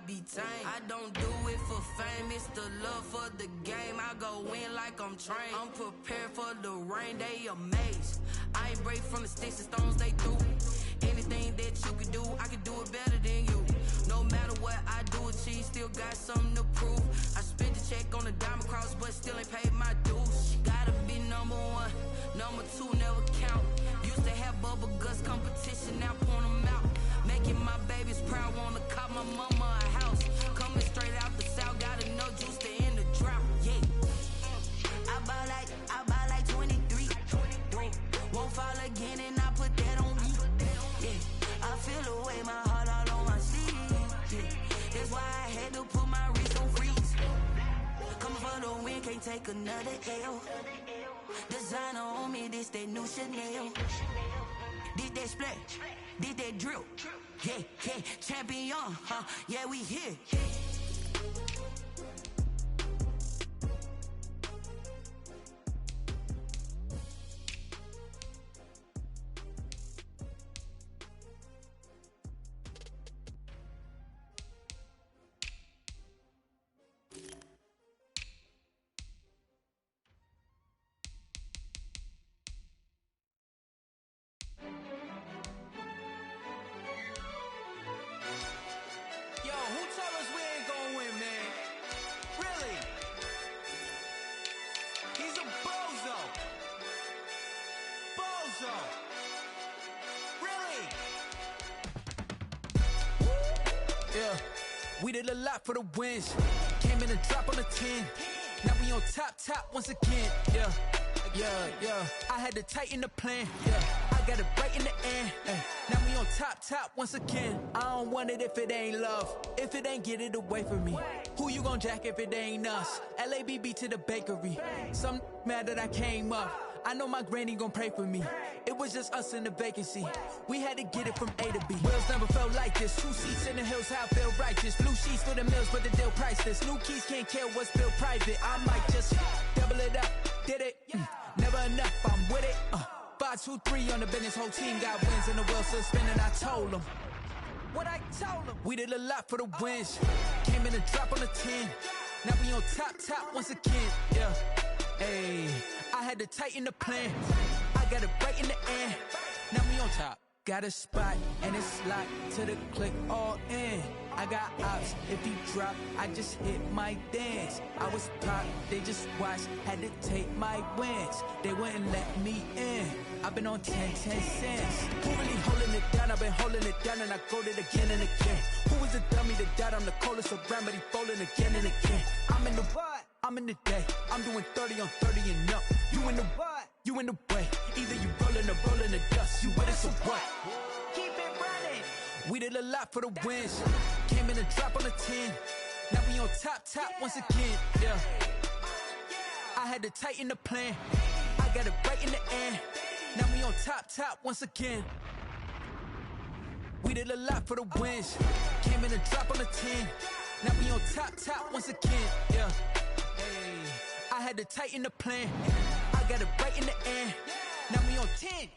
be tame. I don't do it for fame, it's the love for the game. I go in like I'm trained. I'm prepared for the rain, they amazed. I ain't break from the sticks and stones they threw. Anything that you can do, I can do it better than you. No matter what I do, achieve, still got something to prove. I spent the check on the diamond cross, but still ain't paid my dues. Gotta be number one, number two never count. Used to have bubble guts competition, now point them out. Making my babies proud, wanna cop my mama a house. Coming straight out the south, got enough juice to end the drought. Yeah, I buy like 23. Won't fall again, and I put that on me. Yeah, I feel the way, my heart all on my sleeve. Yeah, that's why I had to put my wrist on freeze. Coming for the win, can't take another L. Designer on me, this that new Chanel. Did that splash, did that drill. Yeah, yeah, champion, huh? Yeah, we here. Yeah, we did a lot for the wins. Came in and drop on the 10. Now we on top once again. Yeah, I had to tighten the plan. Yeah, I got it right in the end. Now we on top once again. I don't want it if it ain't love. If it ain't, get it away from me. Who you gon' jack if it ain't us? LABB to the bakery. Some mad that I came up. I know my granny gon' pray for me. It was just us in the vacancy. We had to get it from A to B. Wheels never felt like this. 2 seats in the hills, how I feel righteous. Blue sheets for the mills, but the deal priceless. New keys can't kill what's built private. I might just double it up. Did it? Never enough, I'm with it. 5, 2, 3 on the business. Whole team got wins and the wheels still spinning. I told them what I told them. We did a lot for the wins. Came in and drop on the 10. Now we on top once again. Yeah. Hey, I had to tighten the plan. I got it right in the end. Now we on top. Got a spot and it's locked to the click all in. I got ops, if you drop, I just hit my dance. I was pop, they just watched, had to take my wins. They wouldn't let me in. I've been on 10 cents. Who really holding it down? I've been holding it down and I go it again and again. Who was the dummy that died on the coldest around, but he falling again and again. I'm in the what? I'm in the day. I'm doing 30 on 30 and up. You in the what? You in the way. Either you rolling or rolling the dust. You with us or what? Keep it running. We did a lot for the wins. Came in and drop on the 10. Now we on top once again. Yeah. I had to tighten the plan. I got it right in the end. Now we on top once again. We did a lot for the wins. Came in and drop on the 10. Now we on top once again. Yeah. Hey, I had to tighten the plan. I got it right in the end. Now we on 10.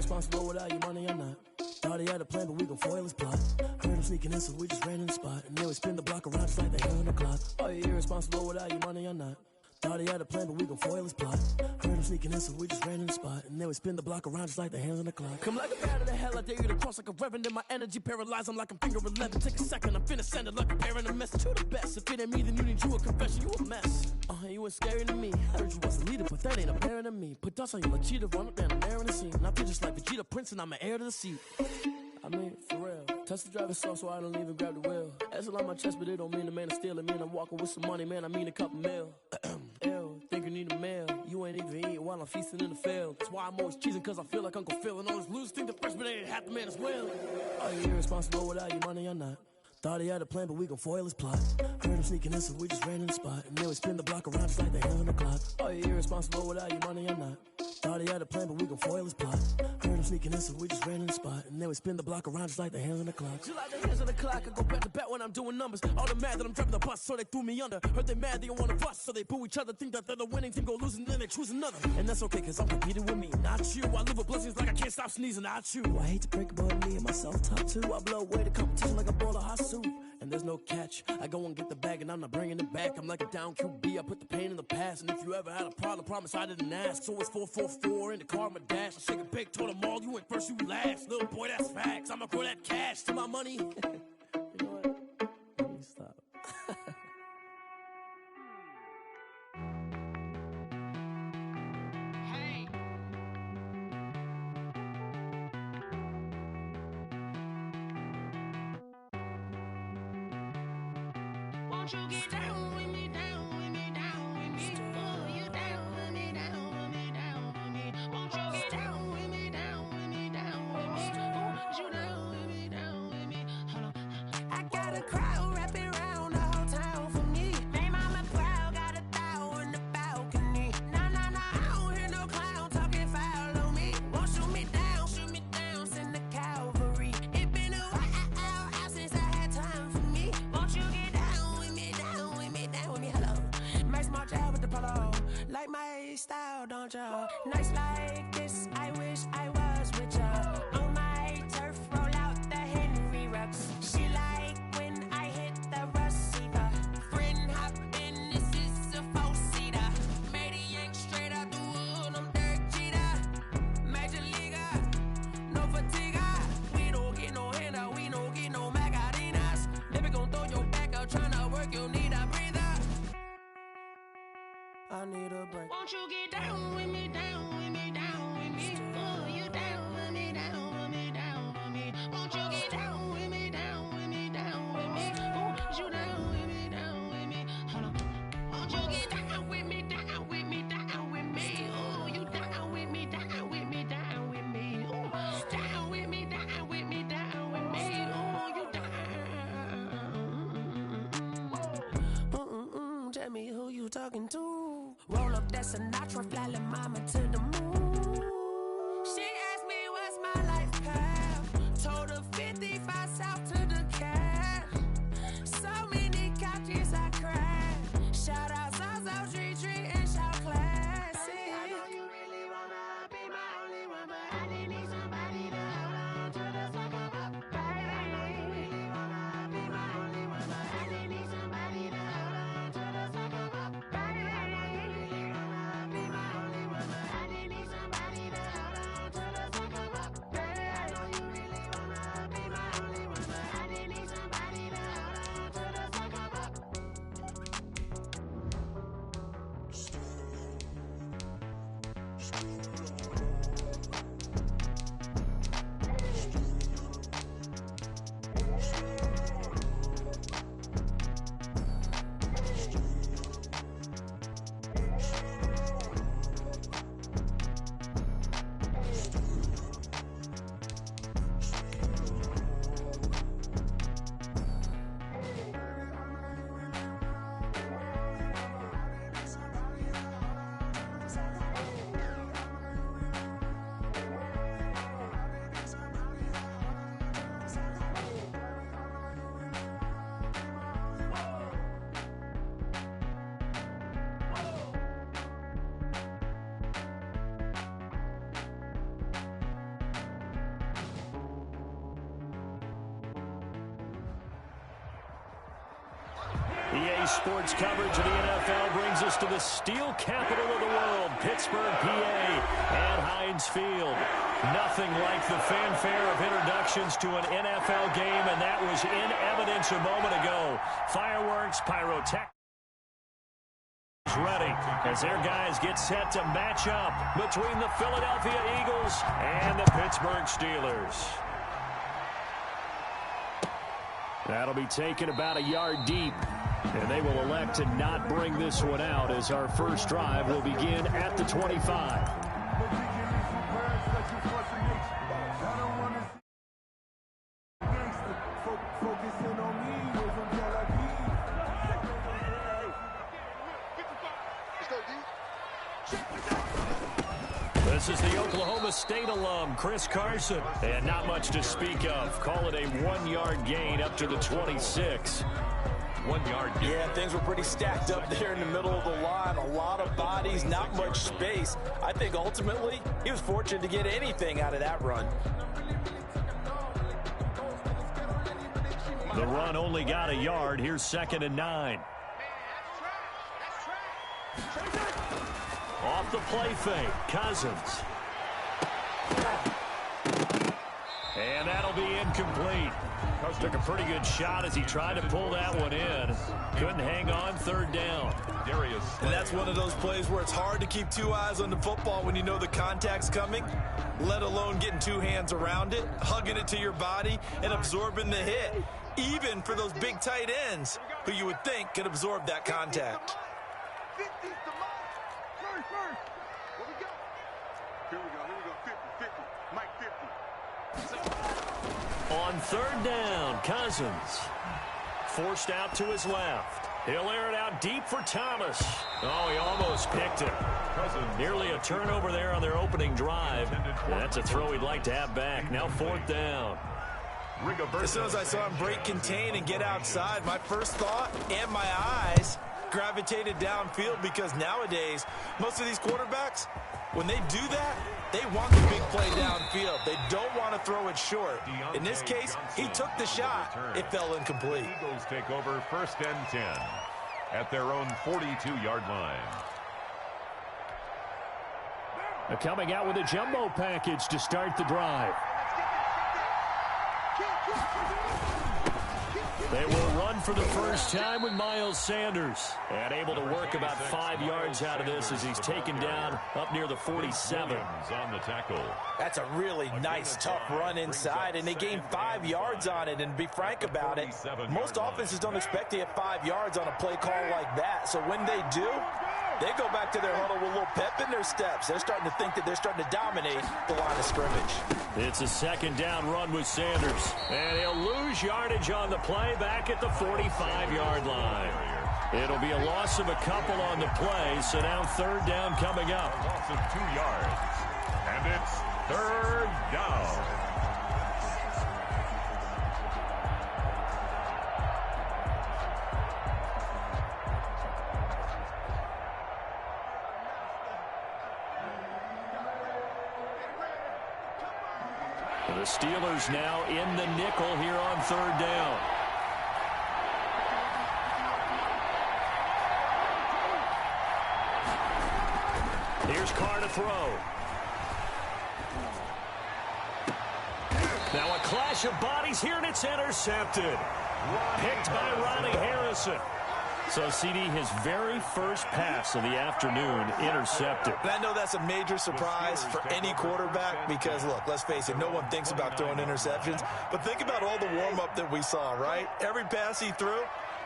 irresponsible without your money or not. Thought he had a plan, but we gon' foil his plot. Heard him sneaking in, so we just ran in the spot. And then we spin the block around just like the hands on the clock. Are you irresponsible without your money or not? Thought he had a plan, but we gon' foil his plot. Heard him sneaking in, so we just ran in the spot. And then we spin the block around just like the hands on the clock. Come like a bat of the hell, I dare you to cross like a reverend. In my energy paralyzed, I'm like I'm finger 11. Take a second, I'm finna send it like a parent a message to the best. If it ain't me, then you need you a confession, you a mess. You ain't scary to me. Heard you was a leader, but that ain't apparent to me. Put dust on you like cheetah, run up down the air in the scene. And I feel just like Vegeta Prince, and I'm an heir to the seat. I mean, for real. Touch the driver's soft, so I don't even grab the wheel. That's on my chest, but it don't mean the man is stealing. Man, I'm walking with some money, man, I mean a couple mil. Ew, think you need a meal. You ain't even eating while I'm feasting in the field. That's why I'm always cheesing, cause I feel like Uncle Phil. And all those losers think the freshman ain't half the man as well. Are you irresponsible without your money or not? Thought he had a plan, but we gon' foil his plot. Heard him sneaking in, so we just ran in the spot. And then we spin the block around just like the hands on the clock. Are you irresponsible without your money or not? Thought he had a plan, but we gon' foil his plot. Heard him sneaking in, so we just ran in the spot. And then we spin the block around just like the hands on the clock. Just like the hands on the clock, I go back to back when I'm doing numbers. All the mad that I'm driving the bus, so they threw me under. Heard they mad, they don't wanna bust, so they boo each other. Think that they're the winning team, go losing, then they choose another. And that's okay, cause I'm competing with me, not you. I live with blessings like I can't stop sneezing, not you. I hate to break it, but me and myself top two. I blow away the competition like a bowl of hot soup. And there's no catch. I go and get the bag and I'm not bringing it back. I'm like a down QB, I put the pain in the past. And if you ever had a problem, promise I didn't ask. So it's 444 in the car, my dash. I shake a big, told them all, you went first, you last. Little boy, that's facts. I'ma grow that cash to my money. You know what? Let me stop. Won't you get down with me, down with me, down with me? Oh, you down with me, down with me, down with me. Won't you get down with me, down with me, down with me? Oh, you down with me, down with me? Hold on. I got a crowd wrapping around the whole town for me. They mama proud, got a thou in the balcony. Nah, nah, nah, I don't hear no clown talking foul on me. Won't shoot me down, send the cavalry. It been a while since I had time for me. Won't you get down with me, down with me, down with me? Hello. Max March out with the polo. Like my style, don't y'all? Nights like this, I wish I was with y'all. On my turf, roll out the Henry Rux. She like when I hit the receiver. Friend hop in, this is a four-seater. Made a yank straight out the wood, I'm Derek Jeter. Major leaguer, no fatigue. We don't get no handout, we don't get no Macarinas. Never gon' throw your back out, tryna work, you need a breather. I need a break. Won't you get down with me, down with me, down with me? Oh, you down with me, down with me, down with me? Won't you get down with me, down with me, down with me? Oh, you down with me, down with me? Hold on. Won't you get down with me, down with me, down with me? Oh, you down with me, down with me, down with me? Oh, down with me, down with me, down with me? Oh, you down. Tell me who you talking to. Roll up that Sinatra, fly la mama to the moon. She asked me what's my life path. Told her 55 south to the cab. So many couches I cried. Shout out South Street and shout classy. I know you really wanna be my only one, but I didn't need somebody to hold on to the second up. Baby, I know you really wanna be my only one, but I didn't need somebody to hold on to the second up. Baby, I know you really wanna be my only one, but I didn't need somebody to EA Sports coverage of the NFL brings us to the steel capital of the world, Pittsburgh, PA, at Heinz Field. Nothing like the fanfare of introductions to an NFL game, and that was in evidence a moment ago. Fireworks, pyrotechnics ready as their guys get set to match up between the Philadelphia Eagles and the Pittsburgh Steelers. That'll be taken about a yard deep, and they will elect to not bring this one out as our first drive will begin at the 25. This is the Oklahoma State alum, Chris Carson. And not much to speak of. Call it a 1-yard gain up to the 26. 1 yard. Yeah, things were pretty stacked up there in the middle of the line. A lot of bodies, not much space. I think ultimately he was fortunate to get anything out of that run. The run only got a yard. Here's 2nd and 9. Off the play fake, Cousins. And that'll be incomplete. Took a pretty good shot as he tried to pull that one in. Couldn't hang on, 3rd down. And that's one of those plays where it's hard to keep 2 eyes on the football when you know the contact's coming, let alone getting 2 hands around it, hugging it to your body, and absorbing the hit. Even for those big tight ends who you would think could absorb that contact. On 3rd down, Cousins. Forced out to his left. He'll air it out deep for Thomas. Oh, he almost picked it. Nearly a turnover there on their opening drive. And that's a throw he'd like to have back. Now 4th down. As soon as I saw him break contain and get outside, my first thought and my eyes gravitated downfield, because nowadays, most of these quarterbacks, when they do that, they want the big play downfield. They don't want to throw it short. In this case, he took the shot. It fell incomplete. Eagles take over 1st and 10 at their own 42-yard line. They're coming out with a jumbo package to start the drive. They will run for the first time with Miles Sanders. And able to work about 5 yards out of this as he's taken down up near the 47. On the tackle. That's a really nice, tough run inside, and they gained 5 yards on it. And to be frank about it, most offenses don't expect to get 5 yards on a play call like that. So when they do, they go back to their huddle with a little pep in their steps. They're starting to think that they're starting to dominate the line of scrimmage. It's a 2nd down run with Sanders. And he'll lose yardage on the play back at the 45-yard line. It'll be a loss of a couple on the play, so now 3rd down coming up. A loss of 2 yards. And it's 3rd down. The Steelers now in the nickel here on 3rd down. Here's Carr to throw. Now a clash of bodies here, and it's intercepted. Picked by Ronnie Harrison. So, CD, his very first pass of the afternoon intercepted. And I know that's a major surprise for any quarterback because, look, let's face it, no one thinks about throwing interceptions. But think about all the warm-up that we saw, right? Every pass he threw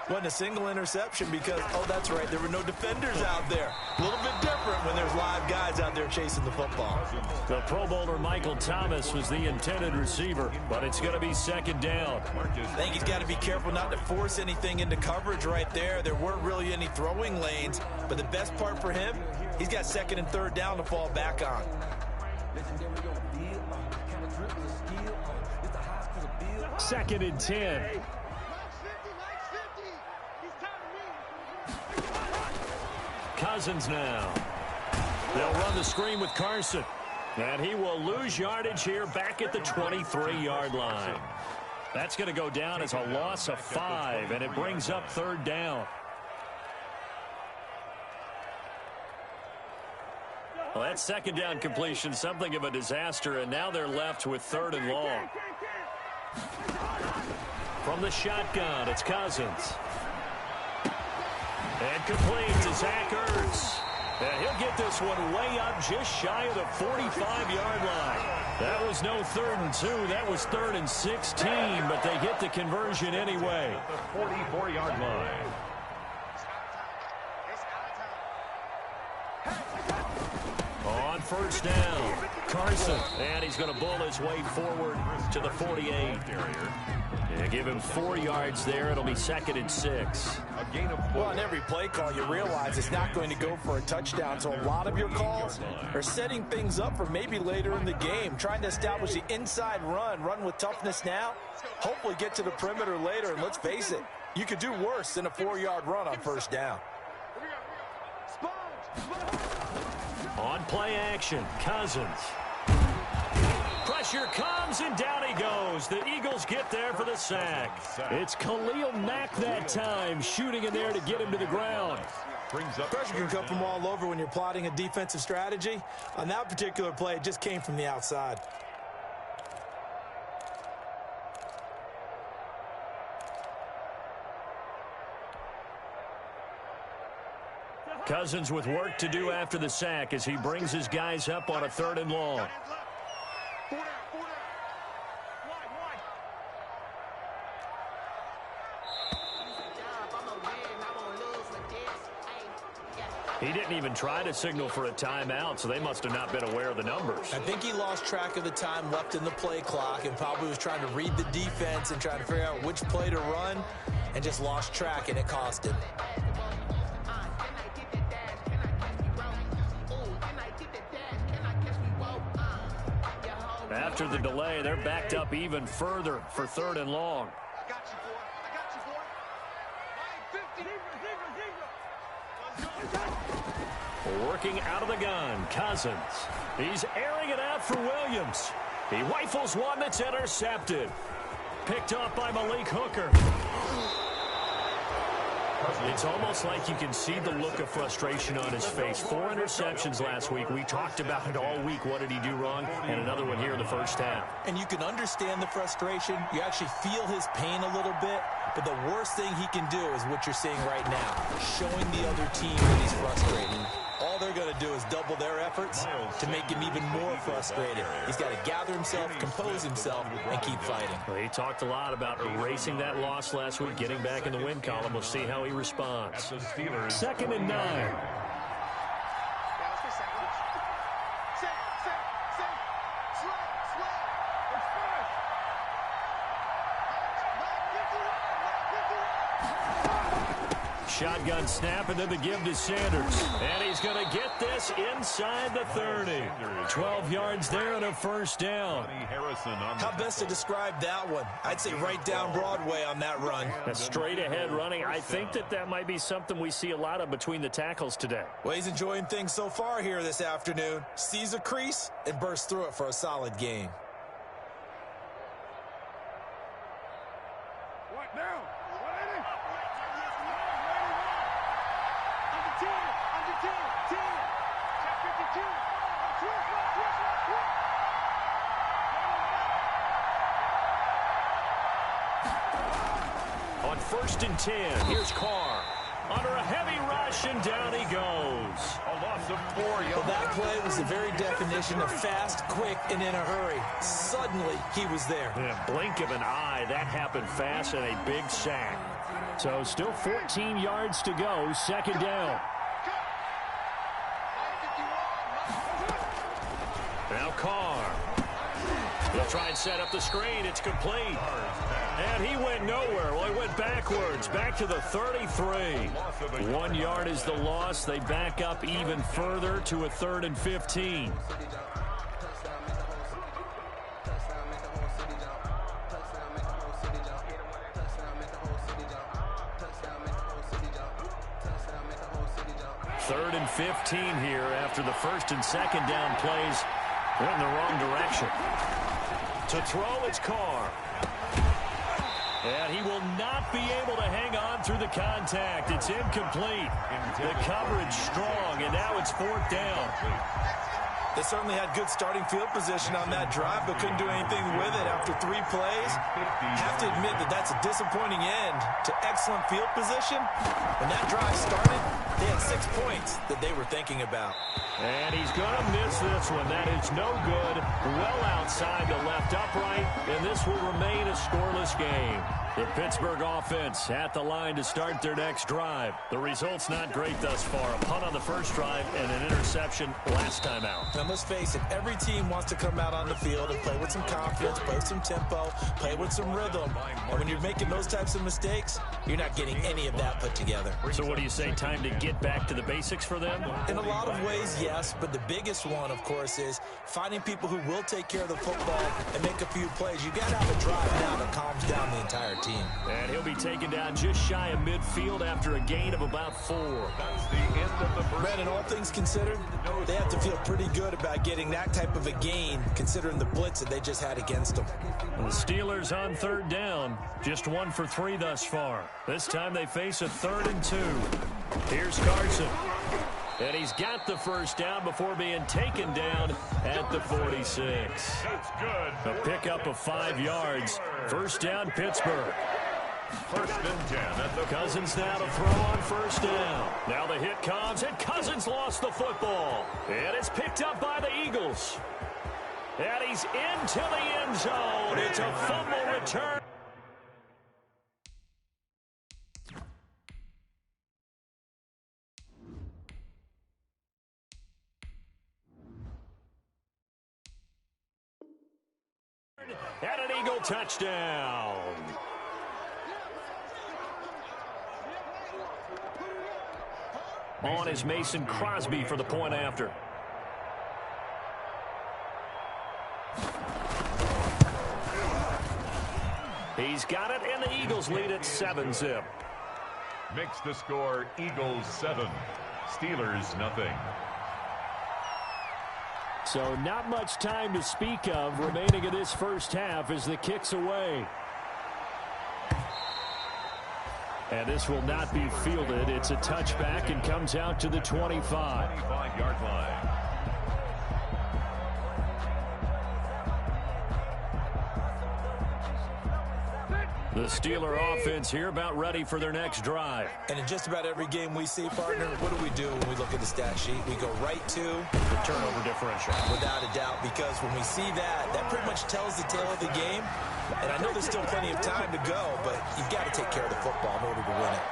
wasn't a single interception because, oh, that's right, there were no defenders out there. A little bit different when there's live guys out there chasing the football. The Pro Bowler Michael Thomas was the intended receiver, but it's going to be 2nd down. I think he's got to be careful not to force anything into coverage right there. There weren't really any throwing lanes, but the best part for him, he's got 2nd and 3rd down to fall back on. 2nd and 10. Cousins now. They'll run the screen with Carson. And he will lose yardage here back at the 23-yard line. That's going to go down as a loss of 5, and it brings up 3rd down. Well, that 2nd down completion, something of a disaster, and now they're left with 3rd and long. From the shotgun, it's Cousins. And complete to Zach Ertz. And he'll get this one way up just shy of the 45-yard line. That was no 3rd and 2. That was 3rd and 16, but they get the conversion anyway. The 44-yard line. On 1st down, Carson. And he's going to bull his way forward to the 48. Yeah, give him 4 yards there. It'll be 2nd and 6. A gain of 4. Well, on every play call, you realize it's not going to go for a touchdown. So a lot of your calls are setting things up for maybe later in the game, trying to establish the inside run with toughness now, hopefully get to the perimeter later. And let's face it, you could do worse than a 4-yard run on 1st down. On play action, Cousins. Pressure comes, and down he goes. The Eagles get there for the sack. It's Khalil Mack that time, shooting in there to get him to the ground. Pressure can come from all over when you're plotting a defensive strategy. On that particular play, it just came from the outside. Cousins with work to do after the sack as he brings his guys up on a 3rd and long. He didn't even try to signal for a timeout, so they must have not been aware of the numbers. I think he lost track of the time left in the play clock and probably was trying to read the defense and trying to figure out which play to run and just lost track, and it cost him. After the delay, they're backed up even further for 3rd and long. Working out of the gun, Cousins. He's airing it out for Williams. He rifles one that's intercepted. Picked up by Malik Hooker. It's almost like you can see the look of frustration on his face. 4 interceptions last week. We talked about it all week. What did he do wrong? And another one here in the 1st half. And you can understand the frustration. You actually feel his pain a little bit. But the worst thing he can do is what you're seeing right now, showing the other team that he's frustrated. All they're going to do is double their efforts to make him even more frustrated. He's got to gather himself, compose himself, and keep fighting. Well, he talked a lot about erasing that loss last week, getting back in the win column. We'll see how he responds. 2nd and 9. Shotgun snap, and then the give to Sanders. And he's going to get this inside the 30. 12 yards there and a 1st down. How best to describe that one? I'd say right down Broadway on that run. A straight-ahead running. I think that might be something we see a lot of between the tackles today. Well, he's enjoying things so far here this afternoon. Sees a crease and bursts through it for a solid gain. On 1st and 10, here's Carr. Under a heavy rush, and down he goes. A loss of 4 yards. Well, that play was the very definition of fast, quick, and in a hurry. Suddenly, he was there. In a blink of an eye, that happened fast, and a big sack. So still 14 yards to go, 2nd down. Now Carr. He'll try and set up the screen. It's complete. And he went nowhere. Well, he went backwards, back to the 33. 1 yard is the loss. They back up even further to a 3rd and 15. Third and 15 here after the 1st and 2nd down plays went in the wrong direction. To throw, it's Carr. And he will not be able to hang on through the contact. It's incomplete. The coverage strong, and now it's 4th down. They certainly had good starting field position on that drive, but couldn't do anything with it after 3 plays. Have to admit that that's a disappointing end to excellent field position. When that drive started, they had 6 points that they were thinking about. And he's going to miss this one. That is no good. Well outside the left upright, and this will remain a scoreless game. The Pittsburgh offense at the line to start their next drive. The result's not great thus far. A punt on the first drive and an interception last time out. Now, let's face it, every team wants to come out on the field and play with some confidence, play with some tempo, play with some rhythm. And when you're making those types of mistakes, you're not getting any of that put together. So what do you say, time to get back to the basics for them? In a lot of ways, yes, but the biggest one, of course, is finding people who will take care of the football and make a few plays. You've got to have a drive now that calms down the entire team. And he'll be taken down just shy of midfield after a gain of about 4. That's the end of the first. Brandon, all things considered, they have to feel pretty good about getting that type of a gain, considering the blitz that they just had against them. The Steelers on 3rd down, just 1 for 3 thus far. This time they face a 3rd and 2. Here's Carson. And he's got the first down before being taken down at the 46. That's good. A pickup of 5 yards. First down, Pittsburgh. 1st and 10 at the Cousins now to throw on first down. Now the hit comes, and Cousins lost the football. And it's picked up by the Eagles. And he's into the end zone. It's a fumble return. And an Eagle touchdown. On is Mason Crosby for the point after. He's got it, and the Eagles lead at 7-zip. Makes the score Eagles 7, Steelers nothing. So not much time to speak of remaining in this first half as the kick's away. And this will not be fielded. It's a touchback and comes out to the 25. 25-yard line. The Steeler offense here about ready for their next drive. And in just about every game we see, partner, what do when we look at the stat sheet? We go right to the turnover differential. Without a doubt, because when we see that, that pretty much tells the tale of the game. And I know there's still plenty of time to go, but you've got to take care of the football in order to win it.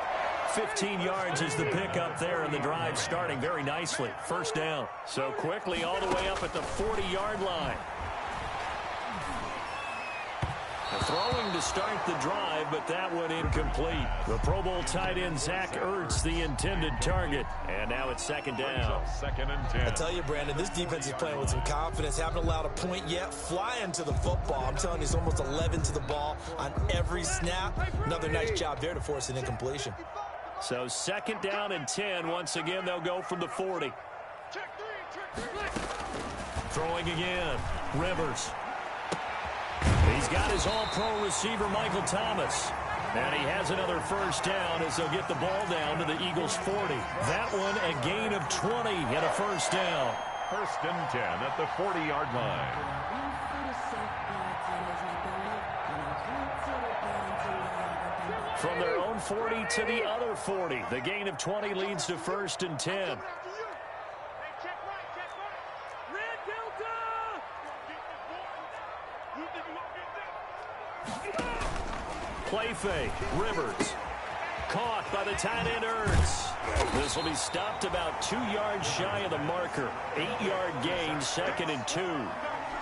15 yards is the pickup there, and the drive starting very nicely. First down. So quickly all the way up at the 40-yard line. Throwing to start the drive, but that one incomplete. The Pro Bowl tight end Zach Ertz, the intended target. And now it's 2nd down. 2nd and 10. I tell you, Brandon, this defense is playing with some confidence. Haven't allowed a point yet. Flying to the football. I'm telling you, it's almost 11 to the ball on every snap. Another nice job there to force an incompletion. So 2nd down and 10. Once again, they'll go from the 40. Throwing again. Rivers. He's got his all-pro receiver, Michael Thomas. And he has another first down as they'll get the ball down to the Eagles' 40. That one a gain of 20 and a first down. 1st and 10 at the 40-yard line. From their own 40 to the other 40. The gain of 20 leads to 1st and 10. Play fake. Rivers. Caught by the tight end Ertz. This will be stopped about 2 yards shy of the marker. 8-yard gain, 2nd and 2.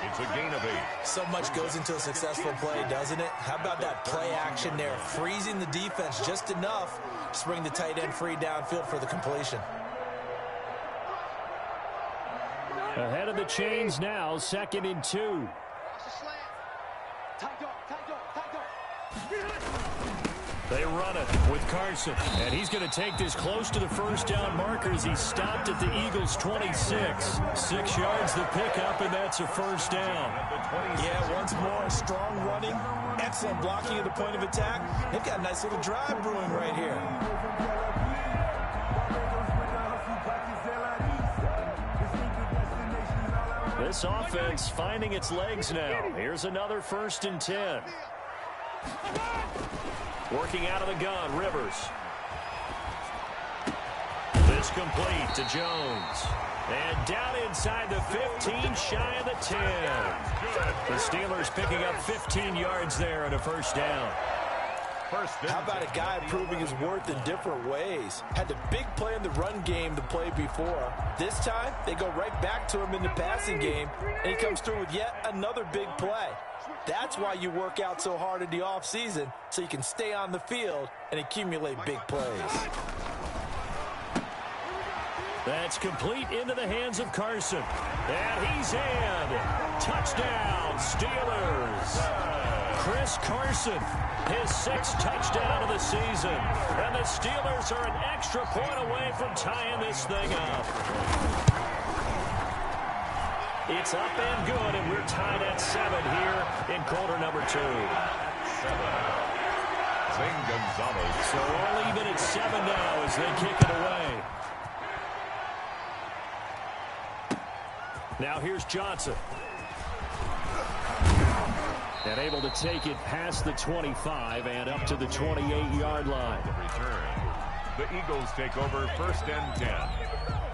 It's a gain of 8. So much goes into a successful play, doesn't it? How about that play action there? Freezing the defense just enough to bring the tight end free downfield for the completion. Ahead of the chains now, 2nd and 2. They run it with Carson, and he's going to take this close to the first down marker as he stopped at the Eagles' 26. 6 yards the pickup, and that's a first down. Yeah, once more, strong running, excellent blocking at the point of attack. They've got a nice little drive brewing right here. This offense finding its legs now. Here's another 1st and 10. Working out of the gun, Rivers. This complete to Jones. And down inside the 15, shy of the 10. The Steelers picking up 15 yards there and a first down. How about a guy proving his worth in different ways? Had the big play in the run game to play before. This time, they go right back to him in the passing game, and he comes through with yet another big play. That's why you work out so hard in the offseason, so you can stay on the field and accumulate big plays. That's complete into the hands of Carson. And he's in. Touchdown, Steelers. Chris Carson, his 6th touchdown of the season. And the Steelers are an extra point away from tying this thing up. It's up and good, and we're tied at 7 here in quarter number 2. Zane Gonzalez. So all even at 7 now as they kick it away. Now here's Johnson. And able to take it past the 25 and up to the 28-yard line. Return. The Eagles take over 1st and 10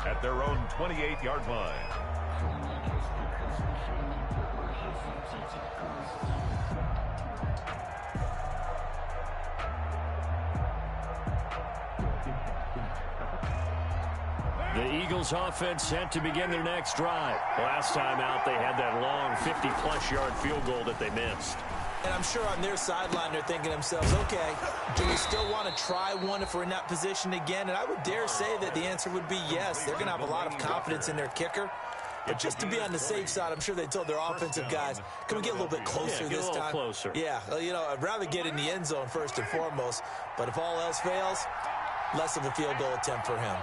at their own 28-yard line. The Eagles offense set to begin their next drive. Last time out, they had that long 50-plus yard field goal that they missed. And I'm sure on their sideline they're thinking to themselves, okay, do we still want to try one if we're in that position again? And I would dare say that the answer would be yes. They're going to have a lot of confidence in their kicker. But just to be on the safe side, I'm sure they told their offensive guys, can we get a little bit closer this time? Closer. Yeah, you know, I'd rather get in the end zone first and foremost. But if all else fails, less of a field goal attempt for him.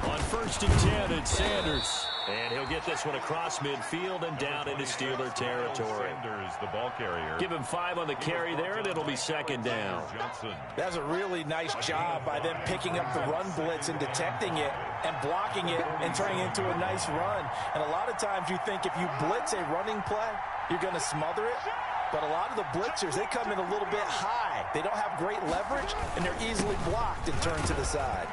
On 1st and 10, it's Sanders. And he'll get this one across midfield and down into Steeler territory. Sanders, the ball carrier. Give him 5 on the carry there, and it'll be 2nd down. That's a really nice job by them picking up the run blitz and detecting it and blocking it and turning it into a nice run. And a lot of times you think if you blitz a running play, you're going to smother it. But a lot of the blitzers, they come in a little bit high. They don't have great leverage, and they're easily blocked and turned to the side.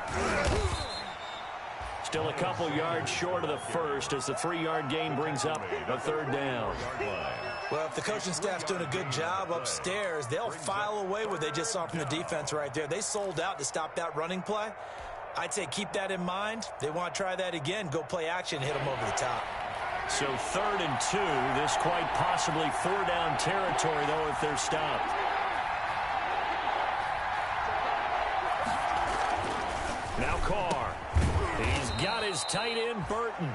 Still a couple yards short of the first as the 3-yard gain brings up a 3rd down. Well, if the coaching staff's doing a good job upstairs, they'll file away what they just saw from the defense right there. They sold out to stop that running play. I'd say keep that in mind. They want to try that again. Go play action, hit them over the top. So 3rd and 2. This quite possibly 4-down territory, though, if they're stopped. Now Carr. He's got his tight end, Burton.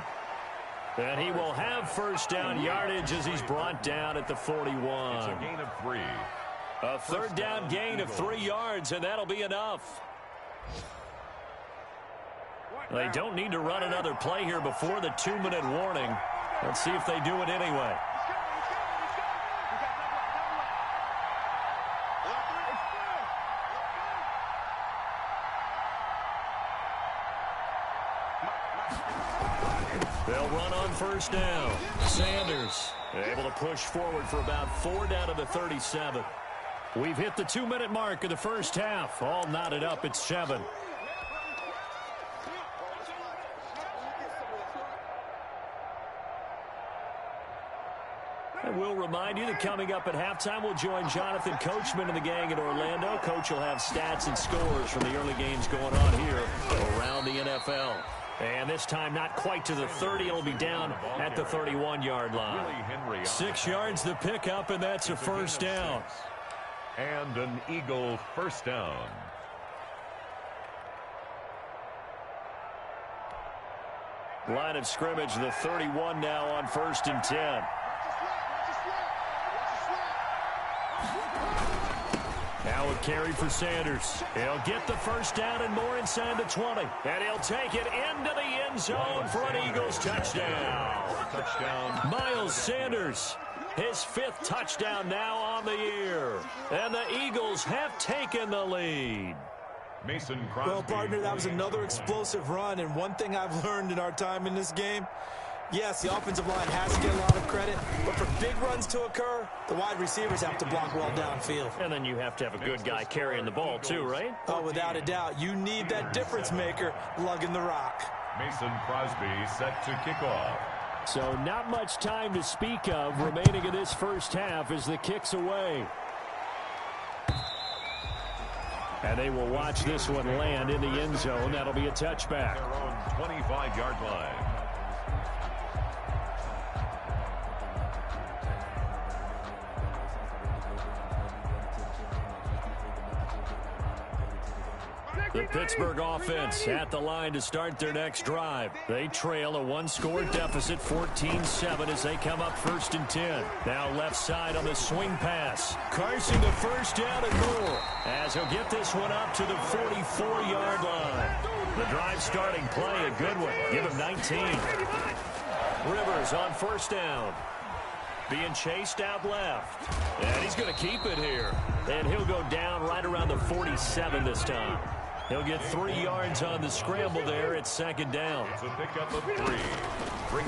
And he will have 1st down yardage as he's brought down at the 41. It's a gain of 3. A 3rd down gain of 3 yards, and that'll be enough. They don't need to run another play here before the 2-minute warning. Let's see if they do it anyway. They'll run on 1st down. Sanders able to push forward for about 4 down to the 37. We've hit the 2-minute mark of the first half. All knotted up at 7. And we'll remind you that coming up at halftime, we'll join Jonathan Coachman and the gang in Orlando. Coach will have stats and scores from the early games going on here around the NFL. And this time not quite to the 30. It'll be down at the 31-yard line. 6 yards the pickup, and that's a 1st down. And an Eagle 1st down. Line of scrimmage, the 31 now on 1st and 10. Now a carry for Sanders. He'll get the first down and more inside the 20. And he'll take it into the end zone for an Eagles touchdown. Miles Sanders, his 5th touchdown now on the year. And the Eagles have taken the lead. Mason Crosby. Well, partner, that was another explosive run. And one thing I've learned in our time in this game, yes, the offensive line has to get a lot of credit, but for big runs to occur, the wide receivers have to block well downfield. And then you have to have a good guy carrying the ball too, right? Oh, without a doubt. You need that difference maker lugging the rock. Mason Crosby set to kick off. So not much time to speak of remaining in this first half as the kick's away. And they will watch this one land in the end zone. That'll be a touchback. Their own 25-yard line. The Pittsburgh offense at the line to start their next drive. They trail a 1-score deficit, 14-7, as they come up 1st and 10. Now left side on the swing pass. Carson to first down and more, as he'll get this one up to the 44-yard line. The drive starting play, a good one. Give him 19. Rivers on first down. Being chased out left. And he's going to keep it here. And he'll go down right around the 47 this time. He'll get 3 yards on the scramble there at 2nd down. It's a pickup of 3.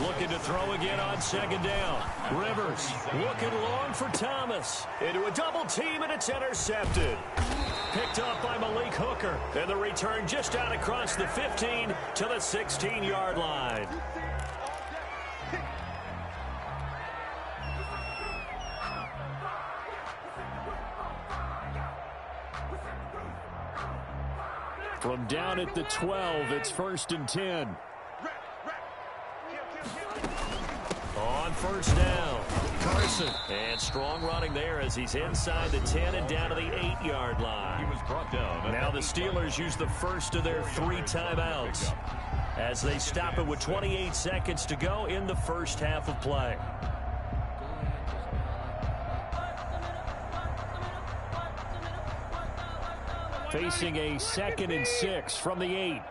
Looking to throw again on 2nd down. Rivers looking long for Thomas. Into a double team, and it's intercepted. Picked up by Malik Hooker. And the return just out across the 15 to the 16-yard line. From down at the 12, it's 1st and 10. On first down, Carson. And strong running there as he's inside the 10 and down to the 8-yard line. He was brought down. Now the Steelers use the first of their 3 timeouts as they stop it with 28 seconds to go in the first half of play. Facing a 2nd and 6 from the 8.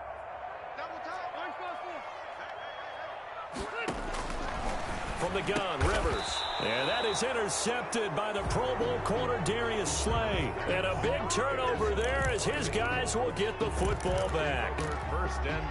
From the gun, Rivers. And that is intercepted by the Pro Bowl corner Darius Slay. And a big turnover there as his guys will get the football back.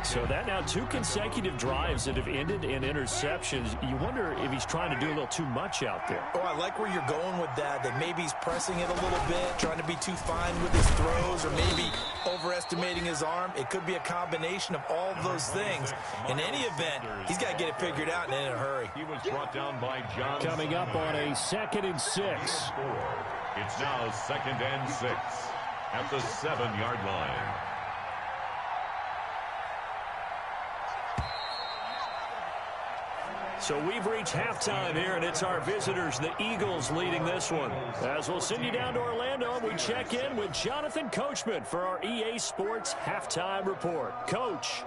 So that now 2 consecutive drives that have ended in interceptions. You wonder if he's trying to do a little too much out there. Oh, I like where you're going with that maybe he's pressing it a little bit, trying to be too fine with his throws, or maybe overestimating his arm. It could be a combination of all of those things. In any event, he's got to get it figured out and in a hurry. He was brought down by John. Coming up on a 2nd and 6. It's now 2nd and 6 at the 7-yard line. So we've reached halftime here, and it's our visitors, the Eagles, leading this one. As we'll send you down to Orlando, we check in with Jonathan Coachman for our EA Sports Halftime Report. Coach.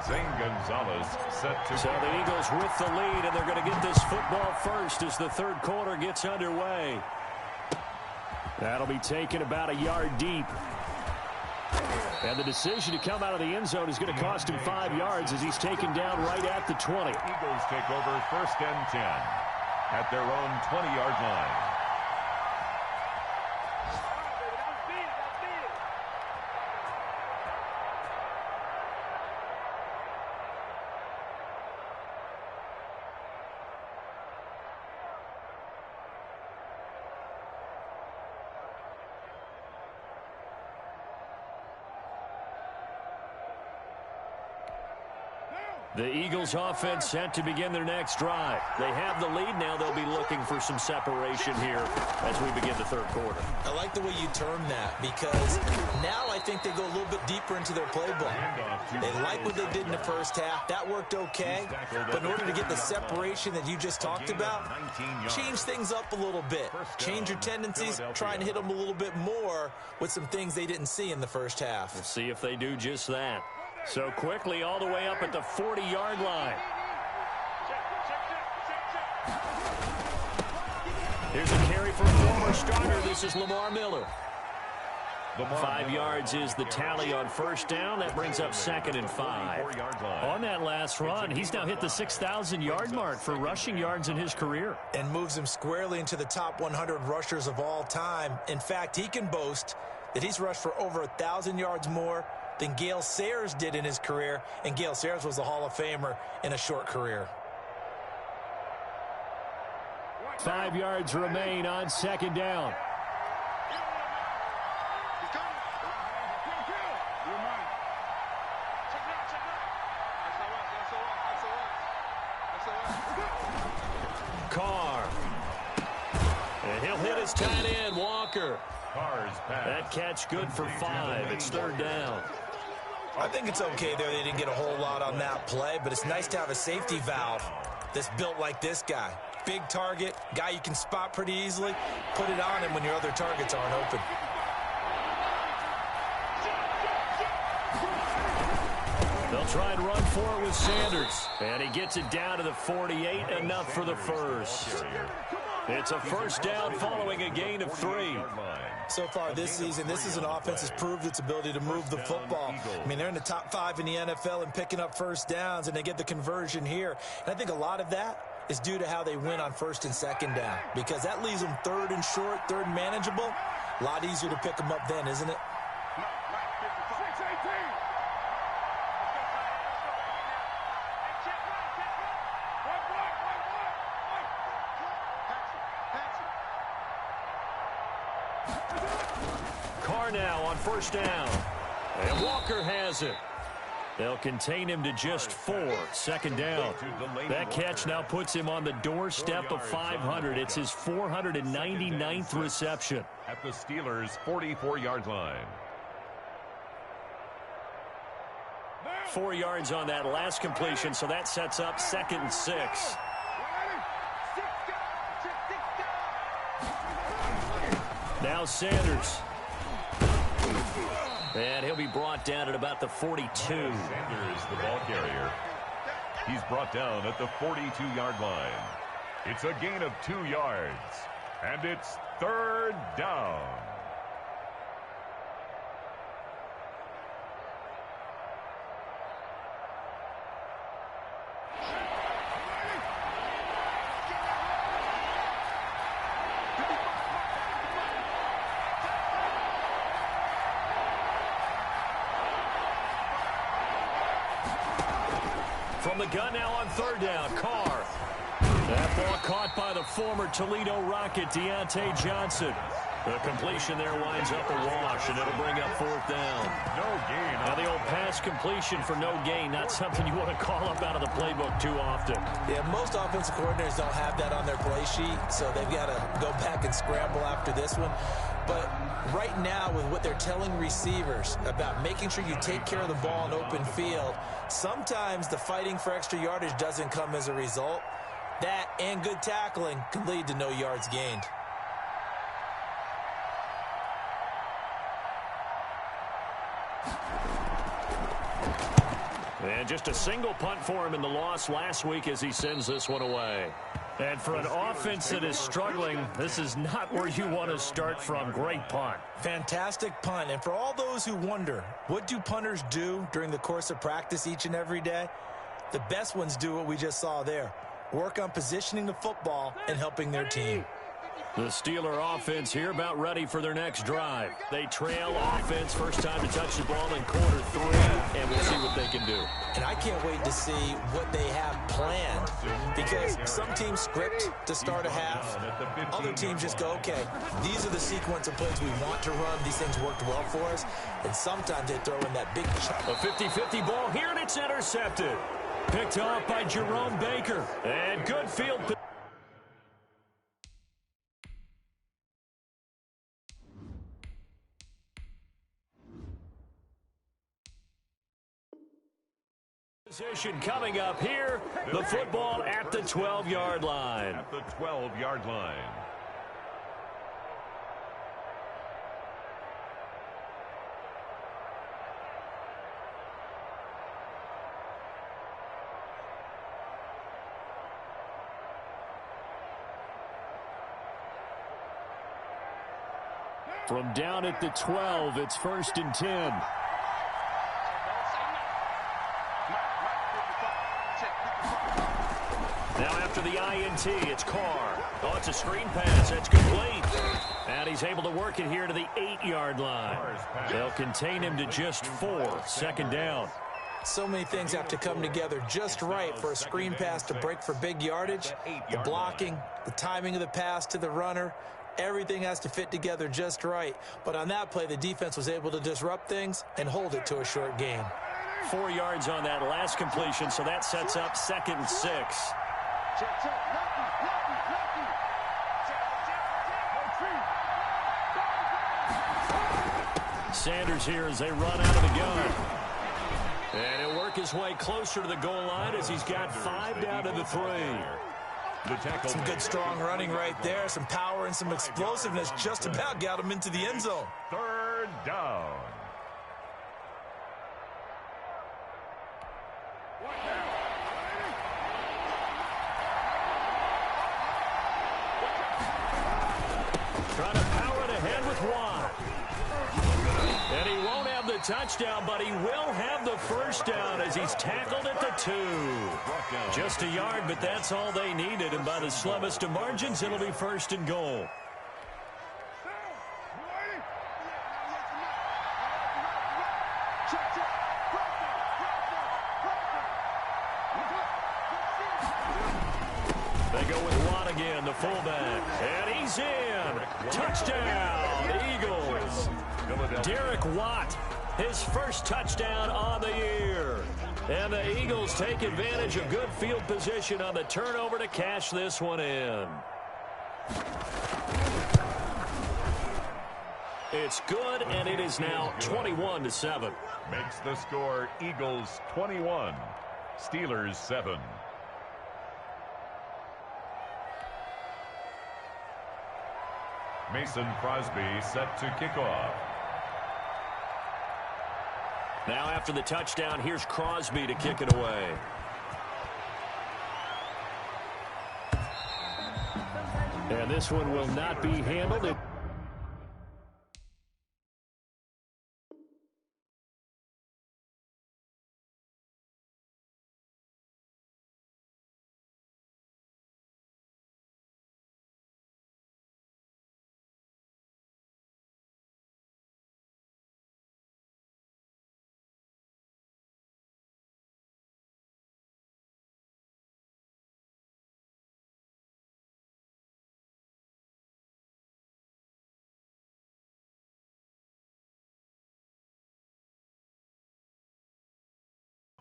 Zane Gonzalez set to... So the Eagles with the lead, and they're going to get this football first as the 3rd quarter gets underway. That'll be taken about a yard deep. And the decision to come out of the end zone is going to cost him 5 yards as he's taken down right at the 20. Eagles take over 1st and 10 at their own 20-yard line. The Eagles offense set to begin their next drive. They have the lead now. They'll be looking for some separation here as we begin the 3rd quarter. I like the way you term that, because now I think they go a little bit deeper into their playbook. They like what they did in the first half. That worked okay. But in order to get the separation that you just talked about, change things up a little bit. Change your tendencies. Try and hit them a little bit more with some things they didn't see in the first half. We'll see if they do just that. So quickly all the way up at the 40-yard line. Here's a carry for a former starter. This is Lamar Miller. 5 yards is the tally on first down. That brings up 2nd and 5. On that last run, he's now hit the 6,000-yard mark for rushing yards in his career. And moves him squarely into the top 100 rushers of all time. In fact, he can boast that he's rushed for over 1,000 yards more than Gale Sayers did in his career. And Gale Sayers was a Hall of Famer in a short career. 5 yards remain on 2nd down. Carr. And he'll hit his tight end, Walker. That catch good for 5. It's 3rd down. I think it's okay there. They didn't get a whole lot on that play, but it's nice to have a safety valve that's built like this guy. Big target, guy you can spot pretty easily. Put it on him when your other targets aren't open. They'll try and run for it with Sanders. And he gets it down to the 48, enough for the first. It's a first down following a gain of 3. So far this season, this is an offense that's proved its ability to move the football. I mean, they're in the top 5 in the NFL in picking up first downs, and they get the conversion here. And I think a lot of that is due to how they win on 1st and 2nd down, because that leaves them 3rd and short, 3rd and manageable. A lot easier to pick them up then, isn't it? Carr now on 1st down. And Walker has it. They'll contain him to just 4. 2nd down. That catch now puts him on the doorstep of 500. It's his 499th reception. At the Steelers' 44-yard line. 4 yards on that last completion, so that sets up 2nd and 6. Now Sanders. And he'll be brought down at about the 42. Sanders, the ball carrier. He's brought down at the 42-yard line. It's a gain of 2 yards. And it's 3rd down. From the gun now on 3rd down, Carr. That ball caught by the former Toledo Rocket, Deontay Johnson. The completion there winds up a wash, and it'll bring up 4th down. No gain. Now the old pass completion for no gain, not something you want to call up out of the playbook too often. Yeah, most offensive coordinators don't have that on their play sheet, so they've got to go back and scramble after this one. But right now, with what they're telling receivers about making sure you take care of the ball in open field, sometimes the fighting for extra yardage doesn't come as a result. That and good tackling can lead to no yards gained. And just a single punt for him in the loss last week as he sends this one away. And for an offense that is struggling, this is not where you want to start from. Great punt. Fantastic punt. And for all those who wonder, what do punters do during the course of practice each and every day? The best ones do what we just saw there. Work on positioning the football and helping their team. The Steeler offense here about ready for their next drive. They trail offense, first time to touch the ball in quarter 3, and we'll see what they can do. And I can't wait to see what they have planned, because some teams script to start a half. Other teams just go, okay, these are the sequence of plays we want to run. These things worked well for us. And sometimes they throw in that big chunk. A 50-50 ball here, and it's intercepted. Picked off by Jerome Baker. And good field position coming up here. The football at the 12-yard line. At the 12-yard line. From down at the 12, it's 1st and 10. Now after the INT, it's Carr. Oh, it's a screen pass. That's complete. And he's able to work it here to the 8-yard line. They'll contain him to just 4. 2nd down. So many things have to come together just right for a screen pass to break for big yardage. The blocking, the timing of the pass to the runner, everything has to fit together just right. But on that play, the defense was able to disrupt things and hold it to a short gain. 4 yards on that last completion, so that sets up 2nd and 6. Sanders here as they run out of the gun. And he'll work his way closer to the goal line as he's got 5 down to the 3. Some good strong running right there, some power and some explosiveness just about got him into the end zone. 3rd down. Trying to power it ahead with Watt. And he won't have the touchdown, but he will have the 1st down as he's tackled at the 2. Just a yard, but that's all they needed. And by the slimmest of margins, it'll be 1st and goal. They go with Watt again, the fullback. And he's in. Touchdown, Eagles. Derek Watt, his first touchdown on the year. And the Eagles take advantage of good field position on the turnover to cash this one in. It's good, and it is now 21-7. Makes the score Eagles 21, Steelers 7. Mason Crosby set to kick off. Now after the touchdown, here's Crosby to kick it away. And this one will not be handled.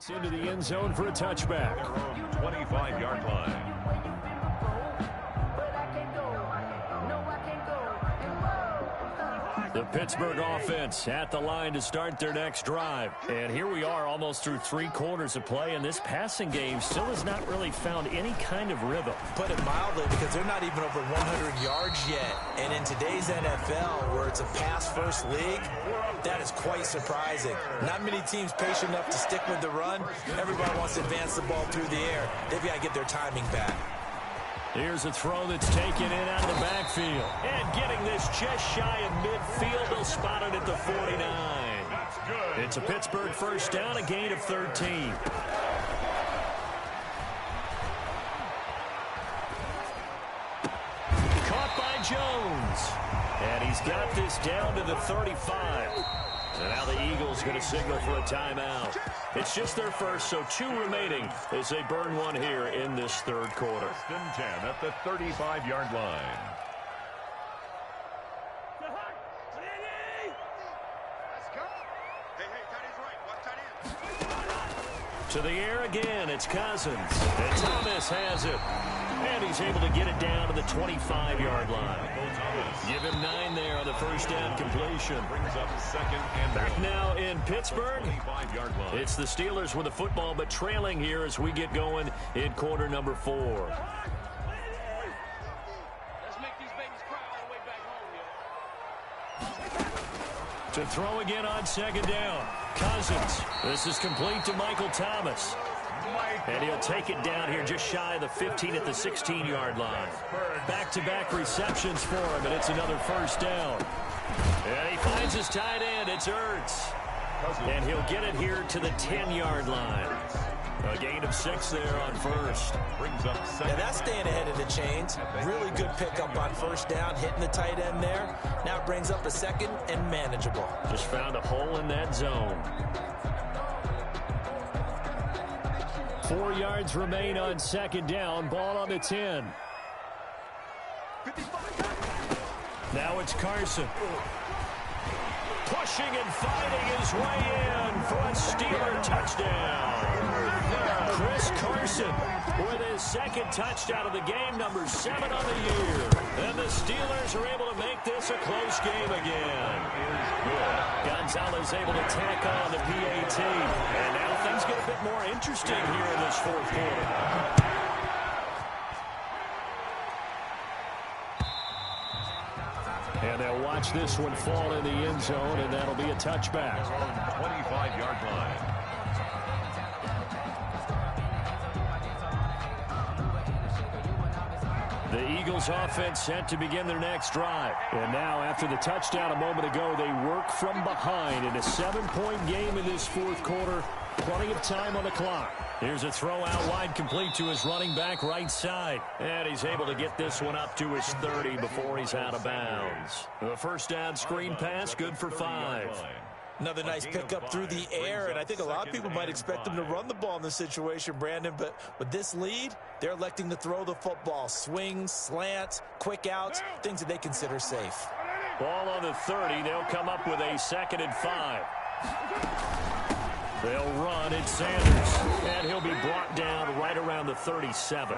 Into the end zone for a touchback. 25-yard line. The Pittsburgh offense at the line to start their next drive. And here we are almost through 3 quarters of play, and this passing game still has not really found any kind of rhythm. Put it mildly, because they're not even over 100 yards yet. And in today's NFL, where it's a pass-first league, that is quite surprising. Not many teams patient enough to stick with the run. Everybody wants to advance the ball through the air. They've got to get their timing back. Here's a throw that's taken in out of the backfield. And getting this just shy of midfield, they'll spot it at the 49. That's good. It's a Pittsburgh first down, a gain of 13. Caught by Jones. And he's got this down to the 35. And now the Eagles going to signal for a timeout. It's just their first, so 2 remaining as they burn one here in this 3rd quarter. 1st and 10 at the 35-yard line. To the air again, it's Cousins. And Thomas has it. And he's able to get it down to the 25-yard line. Give him 9 there on the first down completion. Brings up 2nd and back now in Pittsburgh. 25-yard line. It's the Steelers with the football, but trailing here as we get going in quarter number 4. Let's make these babies cry all the way back home, yo. To throw again on 2nd down. Cousins. This is complete to Michael Thomas. And he'll take it down here just shy of the 15 at the 16-yard line. Back-to-back receptions for him, and it's another first down. And he finds his tight end. It's Ertz. And he'll get it here to the 10-yard line. A gain of 6 there on first. Brings up second. And that's staying ahead of the chains. Really good pickup on first down, hitting the tight end there. Now it brings up a second and manageable. Just found a hole in that zone. 4 yards remain on second down. Ball on the 10. Now it's Carson. Pushing and fighting his way in for a Steeler touchdown. Chris Carson with his second touchdown of the game, number 7 on the year. And the Steelers are able to make this a close game again. Gonzalez able to tack on the PAT. And now things get a bit more interesting here in this fourth quarter. And they'll watch this one fall in the end zone, and that'll be a touchback. 25-yard line. The Eagles offense set to begin their next drive. And now, after the touchdown a moment ago, they work from behind in a 7-point game in this fourth quarter. Plenty of time on the clock. Here's a throw out wide, complete to his running back right side. And he's able to get this one up to his 30 before he's out of bounds. The first down screen pass, good for 5. Another nice pickup through the air, and I think a lot of people might expect them to run the ball in this situation, Brandon, but with this lead, they're electing to throw the football. Swings, slants, quick outs, things that they consider safe. Ball on the 30. They'll come up with a 2nd and 5. They'll run. It's Sanders. And he'll be brought down right around the 37.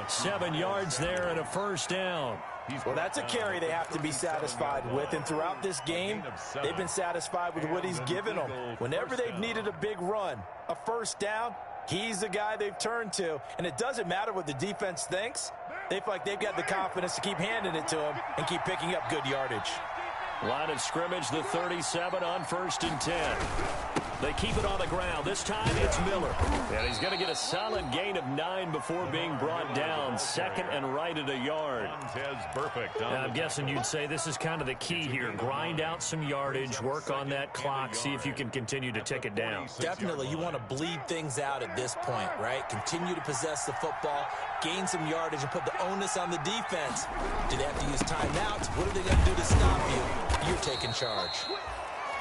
7 yards there and a first down. Well, that's a carry they have to be satisfied with. And throughout this game, they've been satisfied with what he's given them. Whenever they've needed a big run, a first down, he's the guy they've turned to. And it doesn't matter what the defense thinks. They feel like they've got the confidence to keep handing it to him and keep picking up good yardage. Line of scrimmage, the 37 on 1st and 10. They keep it on the ground. This time it's Miller. And he's going to get a solid gain of 9 before being brought down. 2nd and right at a yard. I'm guessing you'd say this is kind of the key here. Grind out some yardage, work on that clock, see if you can continue to tick it down. Definitely. You want to bleed things out at this point, right? Continue to possess the football, gain some yardage, and put the onus on the defense. Do they have to use timeouts? What are they going to do to stop you? You're taking charge.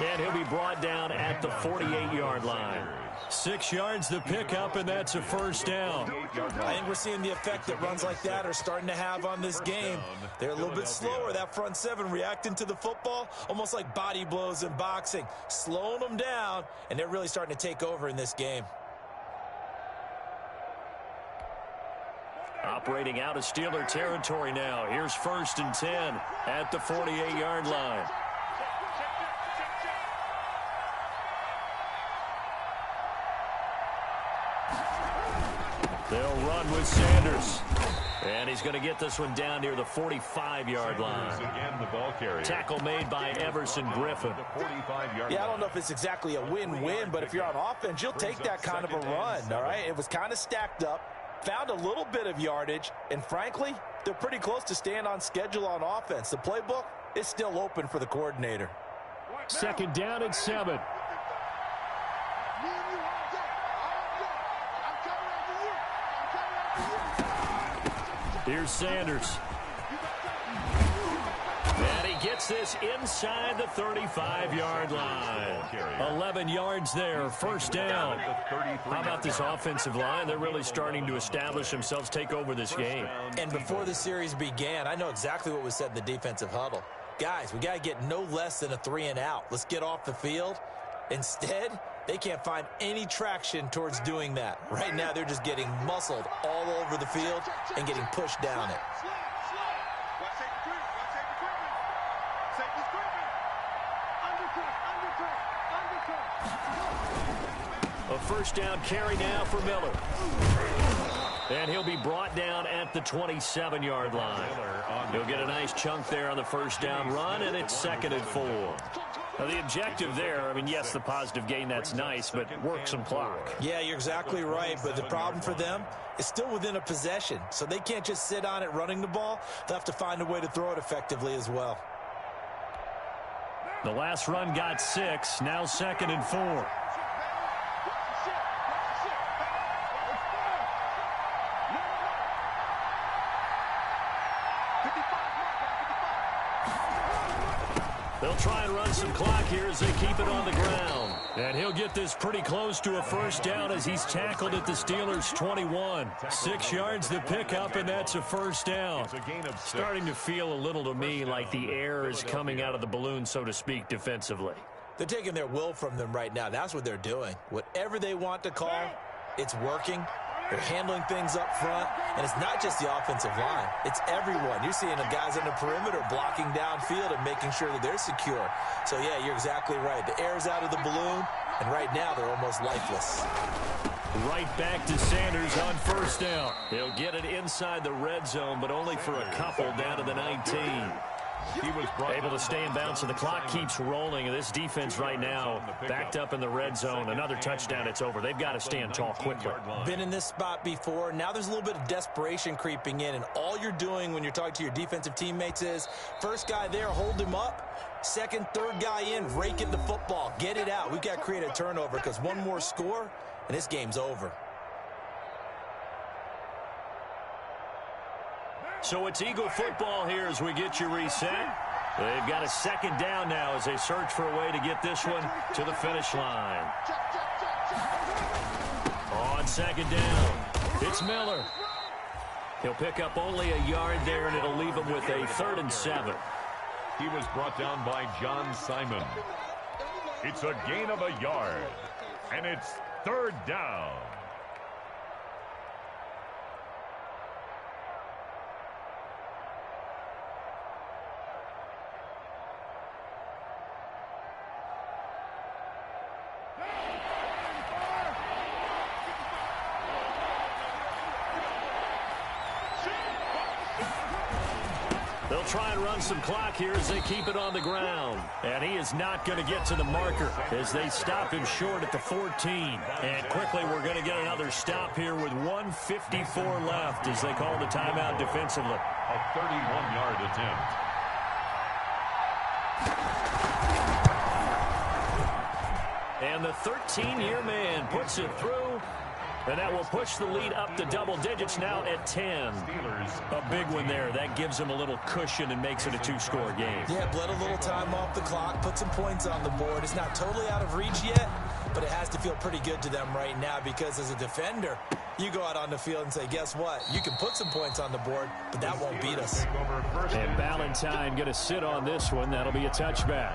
And he'll be brought down at the 48-yard line. 6 yards to pick up, and that's a first down. I think we're seeing the effect that runs like that are starting to have on this game. They're a little bit slower, that front 7, reacting to the football, almost like body blows in boxing, slowing them down, and they're really starting to take over in this game. Operating out of Steeler territory now. Here's 1st and 10 at the 48-yard line. They'll run with Sanders. And he's going to get this one down near the 45-yard line. Tackle made by Everson Griffin. Yeah, I don't know if it's exactly a win-win, but if you're on offense, you'll take that kind of a run, all right? It was kind of stacked up, found a little bit of yardage, and frankly, they're pretty close to staying on schedule on offense. The playbook is still open for the coordinator. 2nd down and 7. Here's Sanders. And he gets this inside the 35-yard line. 11 yards there, first down. How about this offensive line? They're really starting to establish themselves, take over this game. And before the series began, I know exactly what was said in the defensive huddle. Guys, we got to get no less than a 3 and out. Let's get off the field. Instead, they can't find any traction towards doing that. Right now, they're just getting muscled all over the field and getting pushed down it. A first down carry now for Miller. And he'll be brought down at the 27-yard line. He'll get a nice chunk there on the first down run, and it's 2nd and 4. Now, the objective there, I mean, yes, the positive gain, that's nice, but work some clock. Yeah, you're exactly right, but the problem for them is still within a possession, so they can't just sit on it running the ball. They'll have to find a way to throw it effectively as well. The last run got 6. Now 2nd and 4. They'll try and run some clock here as they keep it on the ground. And he'll get this pretty close to a first down as he's tackled at the Steelers' 21. 6 yards to pick up, and that's a first down. Starting to feel a little to me like the air is coming out of the balloon, so to speak, defensively. They're taking their will from them right now. That's what they're doing. Whatever they want to call, it's working. They're handling things up front, and it's not just the offensive line. It's everyone. You're seeing the guys on the perimeter blocking downfield and making sure that they're secure. So, yeah, you're exactly right. The air's out of the balloon, and right now they're almost lifeless. Right back to Sanders on first down. He'll get it inside the red zone, but only for a couple down to the 19. He was able to stay in bounds, so the clock keeps rolling. And this defense right now backed up in the red zone. Another touchdown, it's over. They've got to stand tall quickly. Been in this spot before. Now there's a little bit of desperation creeping in, and all you're doing when you're talking to your defensive teammates is first guy there, hold him up. Second, third guy in, rake it the football. Get it out. We've got to create a turnover because one more score, and this game's over. So it's Eagle football here as we get you reset. They've got a second down now as they search for a way to get this one to the finish line. On second down, it's Miller. He'll pick up only a yard there, and it'll leave him with a 3rd and 7. He was brought down by John Simon. It's a gain of a yard, and it's 3rd down. They'll try and run some clock here as they keep it on the ground. And he is not going to get to the marker as they stop him short at the 14. And quickly we're going to get another stop here with 1:54 left as they call the timeout defensively. A 31-yard attempt. And the 13-year man puts it through. And that will push the lead up to double digits now at 10. A big one there. That gives them a little cushion and makes it a 2-score game. Yeah, bled a little time off the clock, put some points on the board. It's not totally out of reach yet, but it has to feel pretty good to them right now because as a defender, you go out on the field and say, guess what? You can put some points on the board, but that won't beat us. And Valentine going to sit on this one. That'll be a touchback.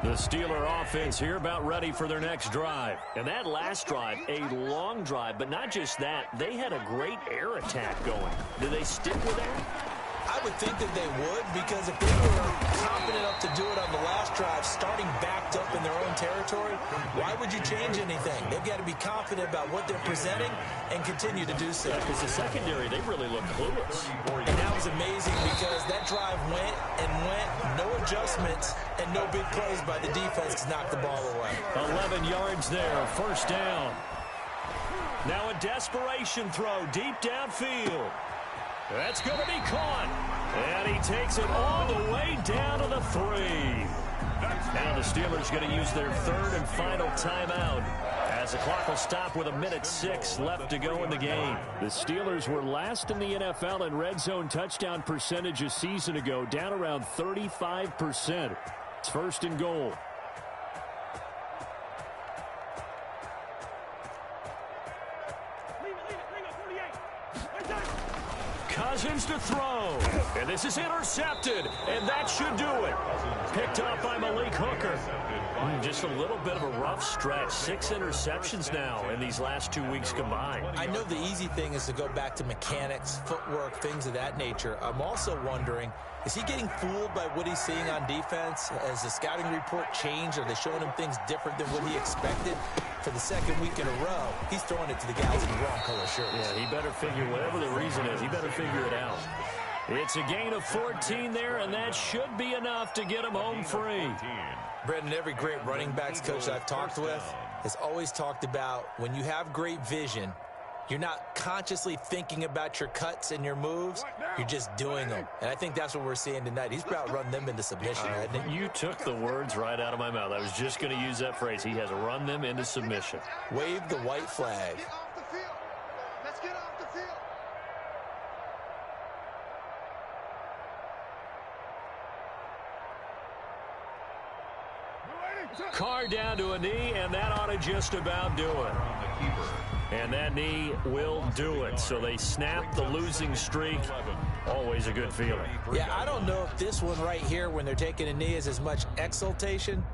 The Steeler offense here about ready for their next drive. And that last drive, a long drive, but not just that. They had a great air attack going. Do they stick with that? I would think that they would because if they were confident enough to do it on the last drive, starting backed up in their own territory, why would you change anything? They've got to be confident about what they're presenting and continue to do so. Yeah, because the secondary, they really look clueless. And that was amazing because that drive went and went, no adjustments, and no big plays by the defense to knock the ball away. 11 yards there, first down. Now a desperation throw deep downfield. That's going to be caught. And he takes it all the way down to the 3. Now the Steelers going to use their 3rd and final timeout as the clock will stop with 1:06 left to go in the game. The Steelers were last in the NFL in red zone touchdown percentage a season ago, down around 35%. It's 1st and goal. Cousins to throw. And this is intercepted. And that should do it. Picked up by Malik Hooker. Just a little bit of a rough stretch. 6 interceptions now in these last 2 weeks combined. I know the easy thing is to go back to mechanics, footwork, things of that nature. I'm also wondering, is he getting fooled by what he's seeing on defense? Has the scouting report changed? Are they showing him things different than what he expected? For the 2nd week in a row, he's throwing it to the guys in the wrong color shirts. Yeah, he better figure, whatever the reason is, he better figure it out. It's a gain of 14 there, and that should be enough to get him home free. Brendan, every great running backs coach I've talked with, has always talked about when you have great vision, you're not consciously thinking about your cuts and your moves. You're just doing them. And I think that's what we're seeing tonight. He's about run them into submission, hasn't he? You took the words right out of my mouth. I was just going to use that phrase. He has run them into submission. Wave the white flag. Get off the field. Let's get off the field. Carr down to a knee, and that ought to just about do it. And that knee will do it. So they snap the losing streak. Always a good feeling. Yeah, I don't know if this one right here, when they're taking a knee, is as much exultation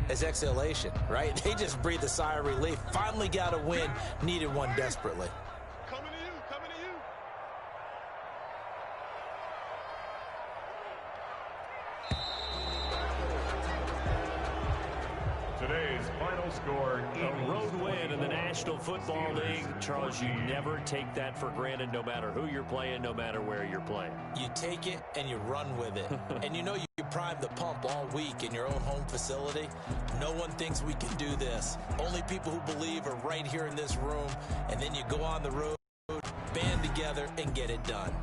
as exhalation, right? They just breathe a sigh of relief. Finally got a win. Needed one desperately. Coming to you. Coming to you. Today's final score, A road win in the National Football League. Charles, you never take that for granted, no matter who you're playing, no matter where you're playing. You take it and you run with it. And you know you prime the pump all week in your own home facility. No one thinks we can do this. Only people who believe are right here in this room. And then you go on the road, band together, and get it done.